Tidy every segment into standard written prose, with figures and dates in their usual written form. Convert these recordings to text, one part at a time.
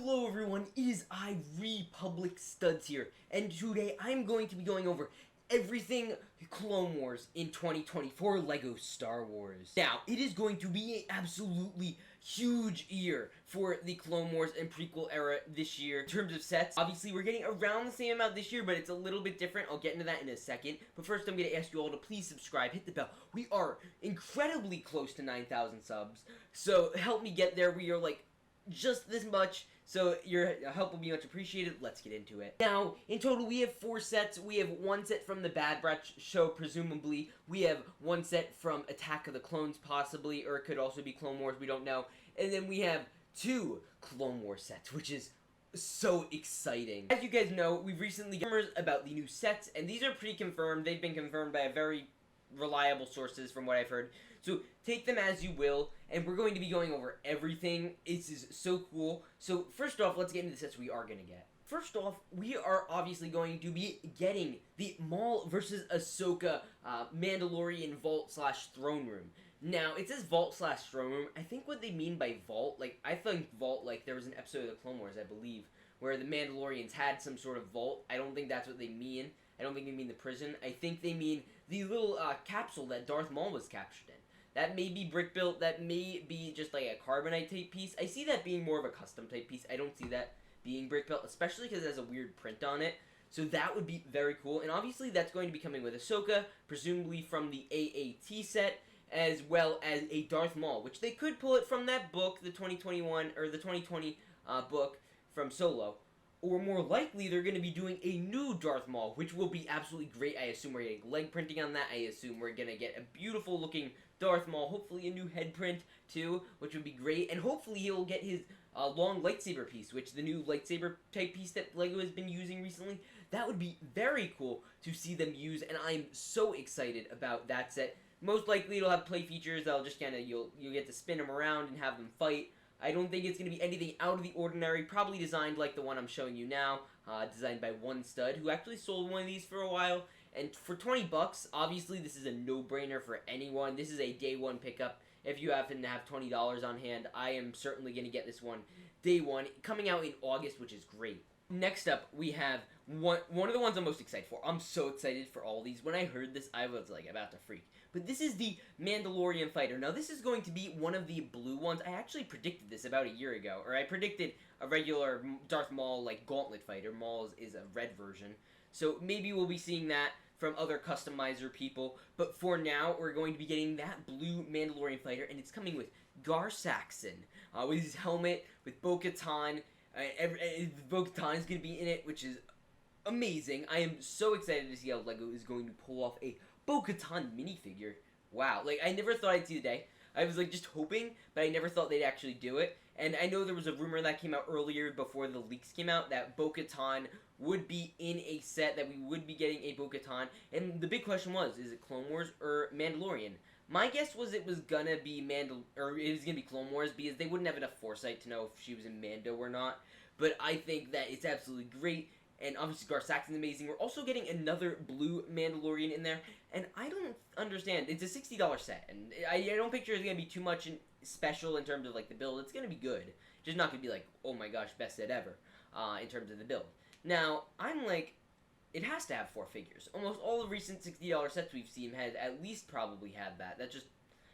Hello everyone, it is I, Republic Studs here, and today I'm going to be going over everything Clone Wars in 2024 LEGO Star Wars. Now, it is going to be an absolutely huge year for the Clone Wars and prequel era this year in terms of sets. Obviously, we're getting around the same amount this year, but it's a little bit different. I'll get into that in a second. But first, I'm going to ask you all to please subscribe, hit the bell. We are incredibly close to 9,000 subs, so help me get there. We are like just this much, so your help will be much appreciated. Let's get into it. Now, in total, we have 4 sets. We have 1 set from the Bad Batch show, presumably. We have 1 set from Attack of the Clones, possibly, or it could also be Clone Wars, we don't know. And then we have 2 Clone Wars sets, which is so exciting. As you guys know, we've recently got rumors about the new sets, and these are pretty confirmed. They've been confirmed by a very reliable sources from what I've heard, so take them as you will, and we're going to be going over everything. This is so cool. So first off, let's get into the sets we are going to get. First off, we are obviously going to be getting the Maul vs. Ahsoka Mandalorian Vault/Throne Room. Now, it says Vault/Throne Room. I think what they mean by Vault, like, I think Vault, like, there was an episode of the Clone Wars, I believe, where the Mandalorians had some sort of vault. I don't think that's what they mean. I don't think they mean the prison. I think they mean the little capsule that Darth Maul was captured in. That may be brick built. That may be just like a carbonite type piece. I see that being more of a custom type piece. I don't see that being brick built, especially because it has a weird print on it. So that would be very cool. And obviously that's going to be coming with Ahsoka, presumably from the AAT set, as well as a Darth Maul, which they could pull it from that book, the 2021 or the 2020 book from Solo. Or more likely, they're going to be doing a new Darth Maul, which will be absolutely great. I assume we're getting leg printing on that. I assume we're going to get a beautiful looking Darth Maul. Hopefully a new head print, too, which would be great. And hopefully he'll get his long lightsaber piece, which the new lightsaber type piece that LEGO has been using recently. That would be very cool to see them use, and I'm so excited about that set. Most likely it'll have play features. That'll just kind of, you'll get to spin them around and have them fight. I don't think it's going to be anything out of the ordinary, probably designed like the one I'm showing you now, designed by one stud, who actually sold one of these for a while, and for 20 bucks, obviously this is a no-brainer for anyone. This is a day one pickup. If you happen to have $20 on hand, I am certainly going to get this one day one, coming out in August, which is great. Next up, we have one of the ones I'm most excited for. I'm so excited for all these. When I heard this, I was like about to freak. But this is the Mandalorian Fighter. Now, this is going to be one of the blue ones. I actually predicted this about a year ago, or I predicted a regular Darth Maul like gauntlet fighter. Maul is a red version. So maybe we'll be seeing that from other customizer people. But for now, we're going to be getting that blue Mandalorian Fighter, and it's coming with Gar Saxon, with his helmet, with Bo-Katan. Bo-Katan is going to be in it, which is amazing. I am so excited to see how LEGO is going to pull off a Bo-Katan minifigure. Wow, like, I never thought I'd see the day. I was, like, just hoping, but I never thought they'd actually do it. And I know there was a rumor that came out earlier before the leaks came out that Bo-Katan would be in a set, that we would be getting a Bo-Katan. And the big question was, is it Clone Wars or Mandalorian? My guess was it was gonna be Clone Wars, because they wouldn't have enough foresight to know if she was in Mando or not. But I think that it's absolutely great, and obviously Gar Saxon's amazing. We're also getting another blue Mandalorian in there, and I don't understand. It's a $60 set, and I don't picture it's gonna be too much special in terms of like the build. It's gonna be good, just not gonna be like, oh my gosh, best set ever in terms of the build. Now, I'm like, it has to have 4 figures. Almost all the recent $60 sets we've seen had at least probably had that. That's just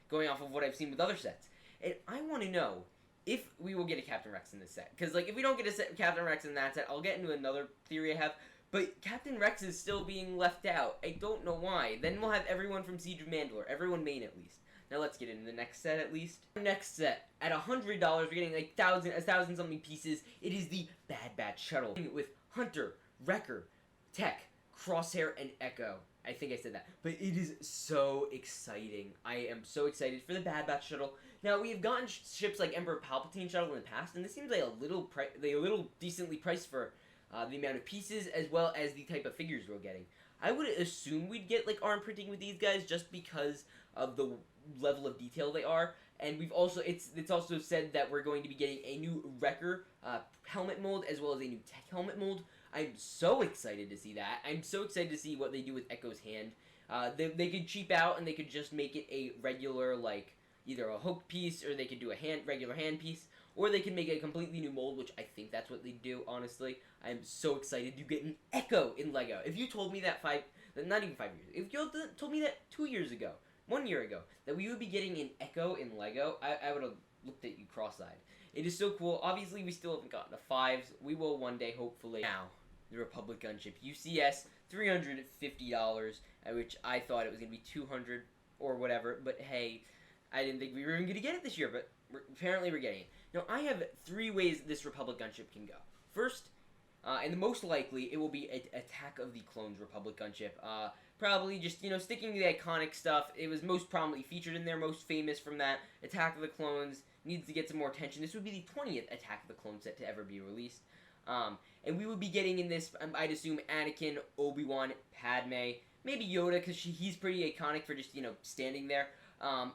going off of what I've seen with other sets. And I want to know if we will get a Captain Rex in this set. Because, like, if we don't get a Captain Rex in that set, I'll get into another theory I have. But Captain Rex is still being left out. I don't know why. Then we'll have everyone from Siege of Mandalore. Everyone main, at least. Now let's get into the next set, at least. Next set, at $100, we're getting like 1,000 something pieces. It is the Bad Batch shuttle with Hunter, Wrecker, Tech, Crosshair, and Echo. I think I said that. But it is so exciting. I am so excited for the Bad Batch shuttle. Now, we have gotten ships like Emperor Palpatine shuttle in the past, and this seems like a little decently priced for the amount of pieces as well as the type of figures we're getting. I would assume we'd get like arm printing with these guys just because of the level of detail they are. And we've also it's also said that we're going to be getting a new Wrecker helmet mold as well as a new Tech helmet mold. I'm so excited to see that. I'm so excited to see what they do with Echo's hand. They could cheap out and they could just make it a regular, like, either a hook piece or they could do a regular hand piece. or they can make a completely new mold, which I think that's what they do, honestly. I'm so excited to get an Echo in LEGO. If you told me that not even 5 years, if you told me that 2 years ago, 1 year ago, that we would be getting an Echo in LEGO, I would have looked at you cross-eyed. It is so cool. Obviously, we still haven't gotten the 5s. We will one day, hopefully. Now, the Republic Gunship UCS, $350, at which I thought it was going to be $200 or whatever, but hey, I didn't think we were even going to get it this year, but apparently we're getting it. Now, I have 3 ways this Republic Gunship can go. First, and the most likely, it will be Attack of the Clones Republic Gunship. Probably just, sticking to the iconic stuff. It was most prominently featured in there, most famous from that. Attack of the Clones needs to get some more attention. This would be the 20th Attack of the Clones set to ever be released. And we would be getting in this, I'd assume, Anakin, Obi-Wan, Padme, maybe Yoda, because he's pretty iconic for just, standing there.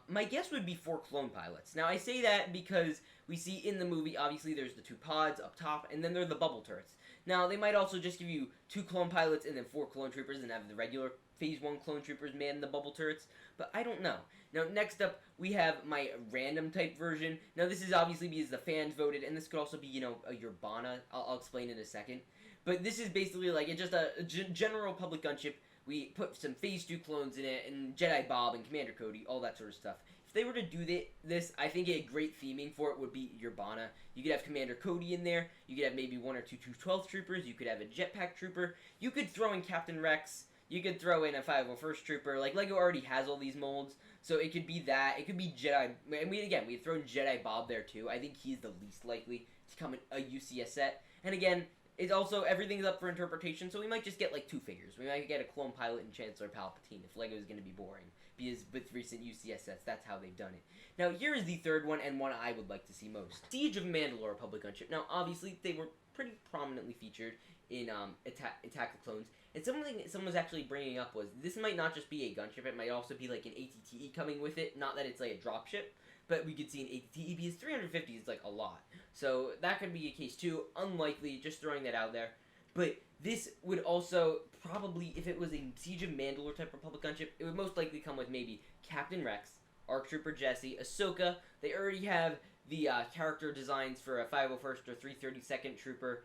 My guess would be 4 clone pilots. Now, I say that because we see in the movie, obviously, there's the 2 pods up top, and then there are the bubble turrets. Now, they might also just give you 2 clone pilots and then 4 clone troopers and have the regular Phase 1 clone troopers man the bubble turrets, but I don't know. Now, next up, we have my random type version. Now, this is obviously because the fans voted, and this could also be, a Urbana. I'll explain in a second. But this is basically like it's just a general public gunship. We put some Phase 2 clones in it, and Jedi Bob and Commander Cody, all that sort of stuff. If they were to do this, I think a great theming for it would be Urbana. You could have Commander Cody in there. You could have maybe 1 or 2 212 troopers. You could have a jetpack trooper. You could throw in Captain Rex. You could throw in a 501st Trooper. Like, LEGO already has all these molds, so it could be that. It could be Jedi. And we'd thrown Jedi Bob there, too. I think he's the least likely to come in a UCS set. And again, it's also, everything's up for interpretation, so we might just get, 2 figures. We might get a clone pilot and Chancellor Palpatine if LEGO is going to be boring. Because with recent UCS sets, that's how they've done it. Now, here is the third one, and one I would like to see most. Siege of Mandalore Republic Gunship. Now, obviously, they were pretty prominently featured in Attack the Clones. And something someone was actually bringing up was, this might not just be a gunship, it might also be like an ATTE coming with it. Not that it's like a dropship, but we could see an ATTE because 350 is like a lot. So that could be a case too. Unlikely, just throwing that out there. But this would also probably, if it was a Siege of Mandalore type Republic gunship, it would most likely come with maybe Captain Rex, ARC Trooper Jesse, Ahsoka. They already have the character designs for a 501st or 332nd Trooper.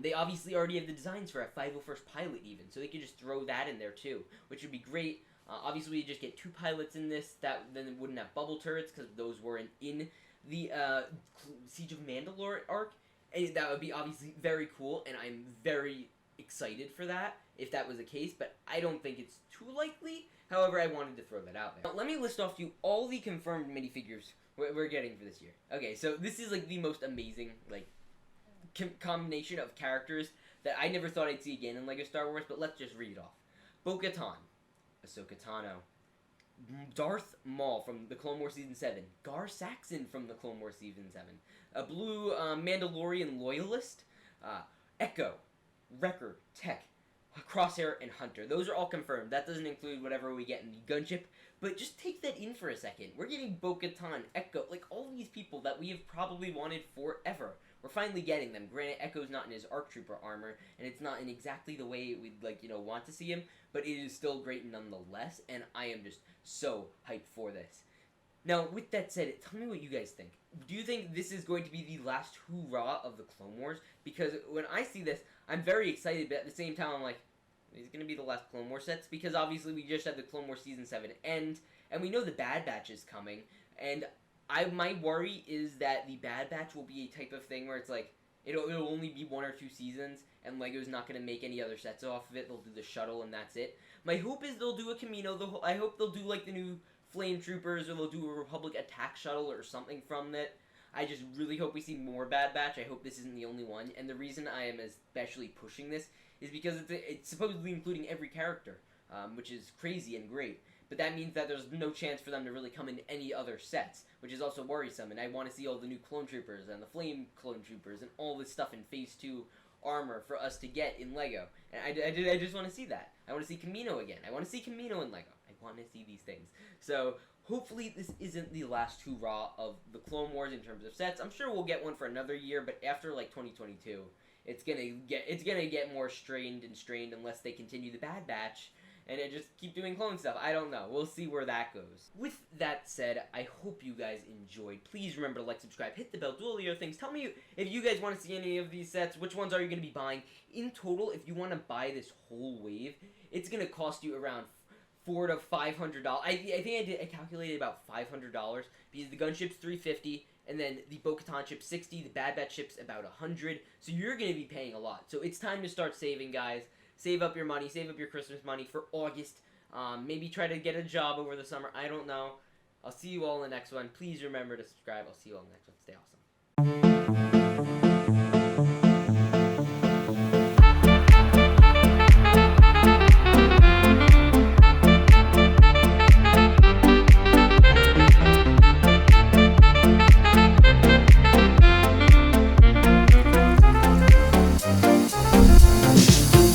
They obviously already have the designs for a 501st pilot even, so they could just throw that in there too, which would be great. Obviously, you just get 2 pilots in this, then it wouldn't have bubble turrets, because those weren't in the Siege of Mandalore arc, and that would be obviously very cool, and I'm very excited for that, if that was the case, but I don't think it's too likely. However, I wanted to throw that out there. Now, let me list off to you all the confirmed minifigures we're getting for this year. Okay, so this is the most amazing, combination of characters that I never thought I'd see again in LEGO Star Wars, but let's just read it off. Bo-Katan, Ahsoka Tano, Darth Maul from the Clone Wars Season 7, Gar Saxon from the Clone Wars Season 7, a blue Mandalorian Loyalist, Echo, Wrecker, Tech, Crosshair, and Hunter. Those are all confirmed. That doesn't include whatever we get in the gunship, but just take that in for a second. We're getting Bo-Katan, Echo, all these people that we have probably wanted forever. We're finally getting them. Granted, Echo's not in his ARC Trooper armor, and it's not in exactly the way we'd, want to see him, but it is still great nonetheless, and I am just so hyped for this. Now, with that said, tell me what you guys think. Do you think this is going to be the last hoorah of the Clone Wars? Because when I see this, I'm very excited, but at the same time, I'm like, is it going to be the last Clone Wars sets? Because obviously we just had the Clone Wars Season 7 end, and we know the Bad Batch is coming, and my worry is that the Bad Batch will be a type of thing where it's it'll only be 1 or 2 seasons, and LEGO's not going to make any other sets off of it. They'll do the shuttle, and that's it. My hope is they'll do a Camino. I hope they'll do the new Flame Troopers, or they'll do a Republic attack shuttle or something from that. I just really hope we see more Bad Batch. I hope this isn't the only one. And the reason I am especially pushing this is because it's supposedly including every character, which is crazy and great. But that means that there's no chance for them to really come in any other sets, which is also worrisome. And I want to see all the new clone troopers and the flame clone troopers and all this stuff in Phase 2 armor for us to get in LEGO. And I just want to see that. I want to see Camino again. I want to see Camino in LEGO. I want to see these things. So hopefully this isn't the last hurrah of the Clone Wars in terms of sets. I'm sure we'll get one for another year, but after 2022, it's gonna get more strained unless they continue the Bad Batch. and I just keep doing clone stuff. I don't know. We'll see where that goes. With that said, I hope you guys enjoyed. Please remember to like, subscribe, hit the bell, do all the other things. Tell me if you guys want to see any of these sets. Which ones are you going to be buying? In total, if you want to buy this whole wave, it's going to cost you around $400 to $500. I think I calculated about $500 because the gunship's $350. And then the Bo-Katan ship 60, the Bad Batch ship's about 100. So you're going to be paying a lot. So it's time to start saving, guys. Save up your money. Save up your Christmas money for August. Maybe try to get a job over the summer. I don't know. I'll see you all in the next one. Please remember to subscribe. I'll see you all in the next one. Stay awesome.